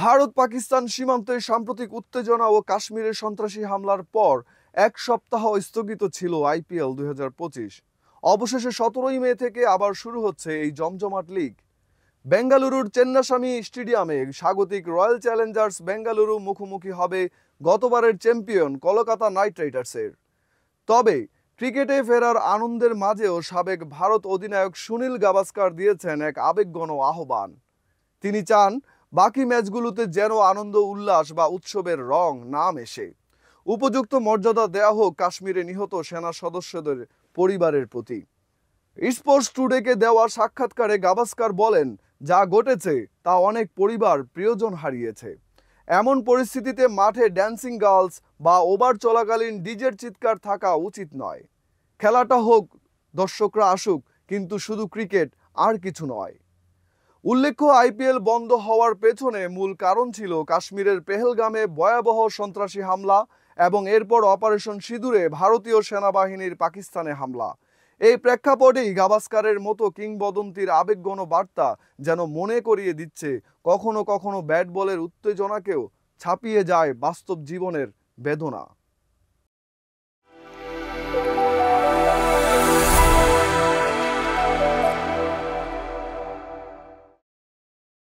ভারত পাকিস্তান সীমান্তে সাম্প্রতিক উত্তেজনা ও কাশ্মীরের সন্ত্রাসী হামলার পর এক সপ্তাহ স্থগিত ছিল আইপিএল 2025। অবশেষে 17ই মে থেকে আবার শুরু হচ্ছে এই জমজমাট লিগ। বেঙ্গালুরুর চেন্নাস্বামী স্টেডিয়ামে স্বাগতিক রয়্যাল চ্যালেঞ্জার্স বেঙ্গালুরু মুখোমুখি হবে গতবারের চ্যাম্পিয়ন কলকাতা নাইট রাইডার্সের। তবে ক্রিকেটে ফেরার আনন্দের মাঝেও সাবেক ভারত অধিনায়ক সুনীল গাভাস্কার দিয়েছেন এক আবেগঘন আহ্বান। তিনি চান বাকি ম্যাচগুলোতে যেন আনন্দ উল্লাস বা উৎসবের রং না মেশে। উপযুক্ত মর্যাদা দেয়া হোক কাশ্মীরে নিহত সেনা সদস্যদের পরিবারের প্রতি। স্পোর্টস টুডেকে দেওয়া সাক্ষাৎকারে গাভাস্কার বলেন, যা ঘটেছে তা অনেক পরিবার প্রিয়জন হারিয়েছে। এমন পরিস্থিতিতে মাঠে ড্যান্সিং গার্লস বা ওভার চলাকালীন ডিজের চিৎকার থাকা উচিত নয়। খেলাটা হোক, দর্শকরা আসুক, কিন্তু শুধু ক্রিকেট আর কিছু নয়। উল্লেখ্য, আইপিএল বন্ধ হওয়ার পেছনে মূল কারণ ছিল কাশ্মীরের পেহেলগামে ভয়াবহ সন্ত্রাসী হামলা এবং এরপর অপারেশন সিঁদুরে ভারতীয় সেনাবাহিনীর পাকিস্তানে হামলা। এই প্রেক্ষাপটেই গাভাস্কারের মতো কিংবদন্তির আবেগঘন বার্তা যেন মনে করিয়ে দিচ্ছে, কখনো কখনো ব্যাট বলের উত্তেজনাকেও ছাপিয়ে যায় বাস্তব জীবনের বেদনা।